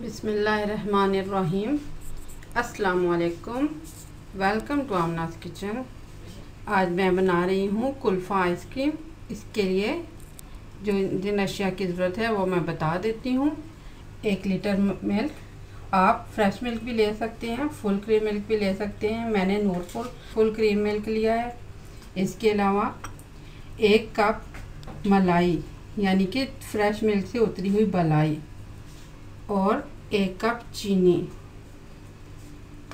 बिस्मिल्लाहिर्रहमानिर्रहीम। अस्सलामुअलैकुम। Welcome to Aamna's kitchen. आज मैं बना रही हूँ कुल्फ़ा आइसक्रीम। इसके लिए जो जिन अशिया की ज़रूरत है वो मैं बता देती हूँ। 1 लीटर मिल्क, आप फ्रेश मिल्क भी ले सकते हैं, फुल क्रीम मिल्क भी ले सकते हैं। मैंने नूरपुर फुल क्रीम मिल्क लिया है। इसके अलावा 1 कप मलाई यानी कि फ्रेश मिल्क से उतरी हुई मलाई और 1 कप चीनी,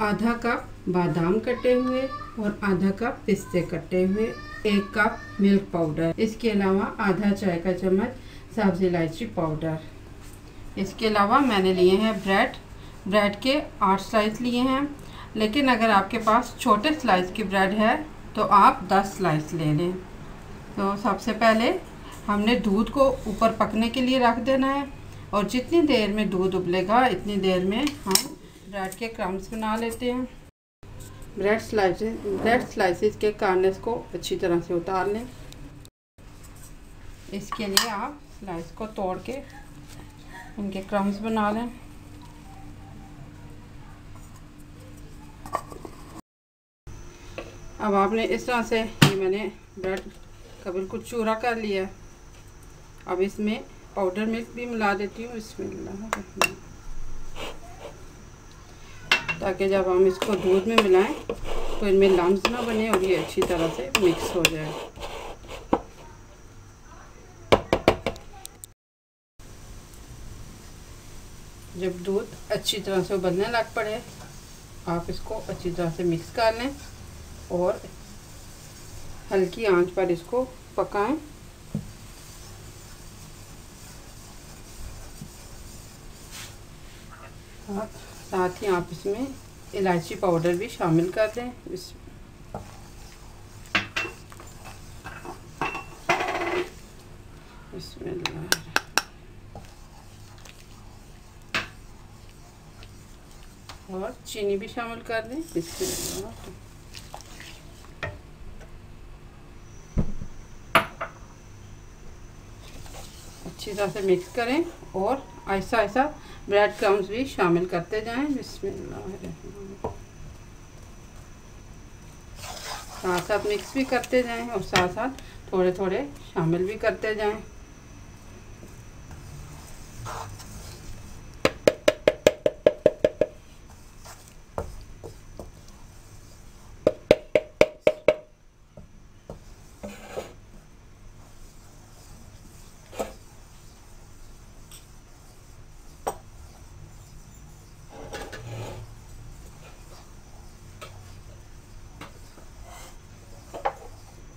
आधा कप बादाम कटे हुए और आधा कप पिस्ते कटे हुए, 1 कप मिल्क पाउडर। इसके अलावा आधा चाय का चम्मच सब्ज़ इलायची पाउडर। इसके अलावा मैंने लिए हैं ब्रेड के 8 स्लाइस लिए हैं, लेकिन अगर आपके पास छोटे स्लाइस की ब्रेड है तो आप 10 स्लाइस ले लें। तो सबसे पहले हमने दूध को ऊपर पकने के लिए रख देना है और जितनी देर में दूध उबलेगा इतनी देर में हम ब्रेड के क्रम्स बना लेते हैं। ब्रेड स्लाइसेस के कार्नर्स को अच्छी तरह से उतार लें। इसके लिए आप स्लाइस को तोड़ के इनके क्रम्स बना लें। अब आपने इस तरह से मैंने ब्रेड का बिल्कुल चूरा कर लिया है। अब इसमें पाउडर मिल्क भी मिला देती हूँ बिस्मिल्लाह, ताकि जब हम इसको दूध में मिलाएं तो इनमें लम्स ना बने और ये अच्छी तरह से मिक्स हो जाए। जब दूध अच्छी तरह से उबलने लग पड़े आप इसको अच्छी तरह से मिक्स कर लें और हल्की आंच पर इसको पकाएं। साथ ही आप इसमें इलायची पाउडर भी शामिल कर दें। और चीनी भी शामिल कर दें। अच्छी तरह से मिक्स करें और ऐसा ऐसा ब्रेड क्रम्स भी शामिल करते जाएं। बिस्मिल्लाह, साथ साथ मिक्स भी करते जाएं और साथ साथ थोड़े थोड़े शामिल भी करते जाएं।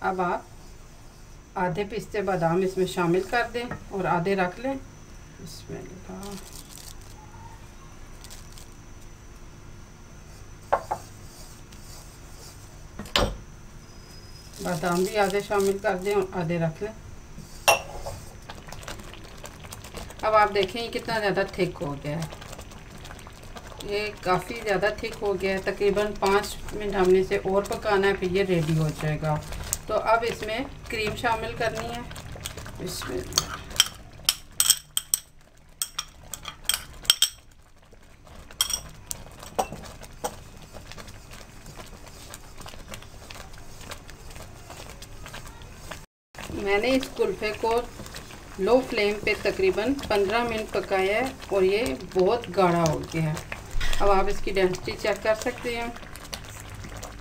अब आप आधे पिस्ते बादाम इसमें शामिल कर दें और आधे रख लें। इसमें बादाम भी आधे शामिल कर दें और आधे रख लें। अब आप देखें ये कितना ज़्यादा थिक हो गया है। ये काफ़ी ज़्यादा थिक हो गया है। तकरीबन 5 मिनट हमने इसे और पकाना है, फिर ये रेडी हो जाएगा। तो अब इसमें क्रीम शामिल करनी है। इसमें मैंने इस कुल्फे को लो फ्लेम पे तकरीबन 15 मिनट पकाया है और ये बहुत गाढ़ा हो गया है। अब आप इसकी डेंसिटी चेक कर सकते हैं।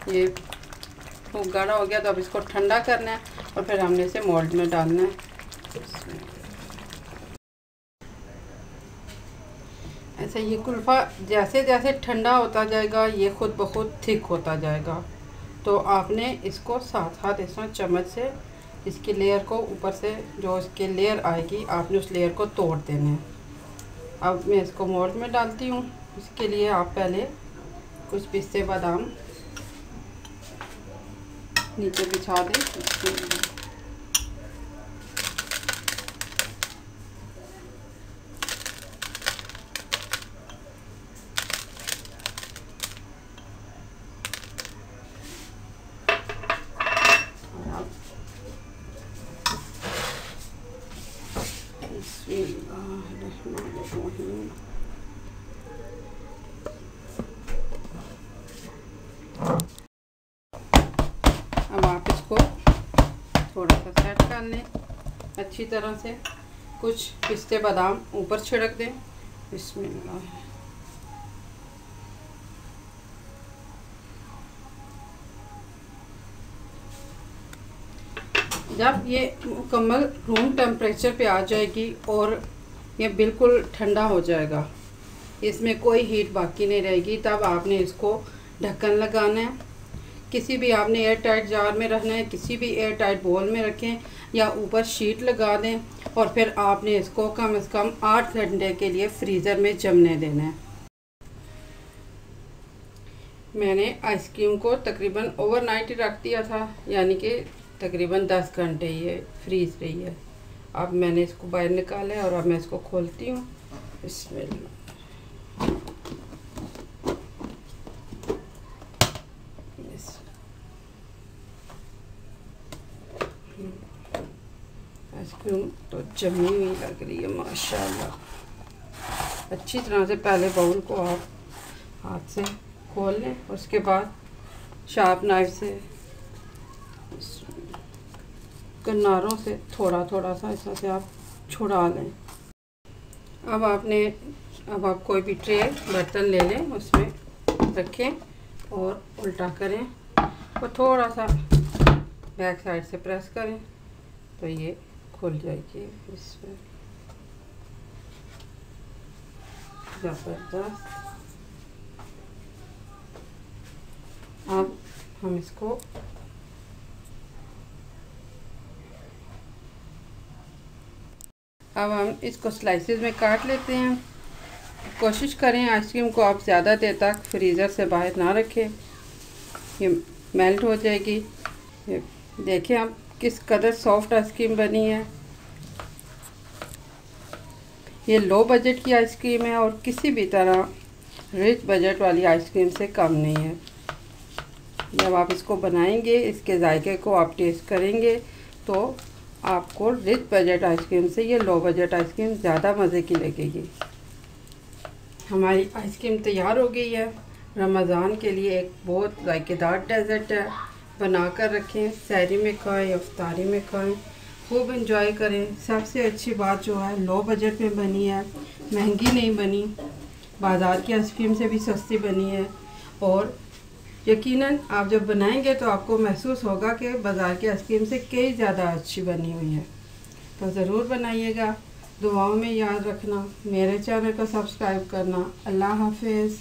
ये खूब गाढ़ा हो गया तो अब इसको ठंडा करना है और फिर हमने इसे मोल्ड में डालना है। ऐसे ये कुल्फ़ा जैसे जैसे ठंडा होता जाएगा ये खुद ब खुद थिक होता जाएगा। तो आपने इसको साथ साथ इसमें चम्मच से इसकी लेयर को ऊपर से जो इसकी लेयर आएगी आपने उस लेयर को तोड़ देना है। अब मैं इसको मोल्ड में डालती हूँ। इसके लिए आप पहले कुछ पिस्ते बादाम नीचे बिछा दें। थोड़ा सा सेट कर लें अच्छी तरह से। कुछ पिस्ते बादाम ऊपर छिड़क दें। बिस्मिल्लाह। जब ये मुकम्मल रूम टेम्परेचर पे आ जाएगी और ये बिल्कुल ठंडा हो जाएगा, इसमें कोई हीट बाकी नहीं रहेगी, तब आपने इसको ढक्कन लगाना है। किसी भी आपने एयर टाइट जार में रखना है, किसी भी एयर टाइट बोल में रखें या ऊपर शीट लगा दें और फिर आपने इसको कम से कम 8 घंटे के लिए फ्रीज़र में जमने देना है। मैंने आइसक्रीम को तकरीबन ओवरनाइट रख दिया था, यानी कि तकरीबन 10 घंटे ये फ्रीज़ रही है। अब मैंने इसको बाहर निकाला है और अब मैं इसको खोलती हूँ। बिस्मिल्लाह। आइसक्रीम तो जमी हुई लग रही है माशाल्लाह। अच्छी तरह से पहले बाउल को आप हाथ से खोल लें, उसके बाद शार्प नाइफ से किनारों से थोड़ा थोड़ा सा ऐसा से आप छुड़ा लें। अब आप कोई भी ट्रे बर्तन ले लें, उसमें रखें और उल्टा करें और थोड़ा सा बैक साइड से प्रेस करें तो ये खुल जाएगी। इसमें ज़बरदस्त। अब हम इसको स्लाइसेस में काट लेते हैं। कोशिश करें आइसक्रीम को आप ज़्यादा देर तक फ्रीज़र से बाहर ना रखें, ये मेल्ट हो जाएगी। ये देखें आप किस कदर सॉफ्ट आइसक्रीम बनी है। ये लो बजट की आइसक्रीम है और किसी भी तरह रिच बजट वाली आइसक्रीम से कम नहीं है। जब आप इसको बनाएंगे, इसके जायके को आप टेस्ट करेंगे तो आपको रिच बजट आइसक्रीम से ये लो बजट आइसक्रीम ज़्यादा मज़े की लगेगी। हमारी आइसक्रीम तैयार हो गई है। रमज़ान के लिए एक बहुत जायकेदार डेज़र्ट है। बना कर रखें, सहरी में खाएं, इफ्तारी में खाएं, खूब इंजॉय करें। सबसे अच्छी बात जो है लो बजट में बनी है, महंगी नहीं बनी, बाज़ार की आइसक्रीम से भी सस्ती बनी है और यकीनन आप जब बनाएंगे तो आपको महसूस होगा कि बाज़ार की आइसक्रीम से कई ज़्यादा अच्छी बनी हुई है। तो ज़रूर बनाइएगा। दुआओं में याद रखना, मेरे चैनल को सब्सक्राइब करना। अल्लाह हाफिज़।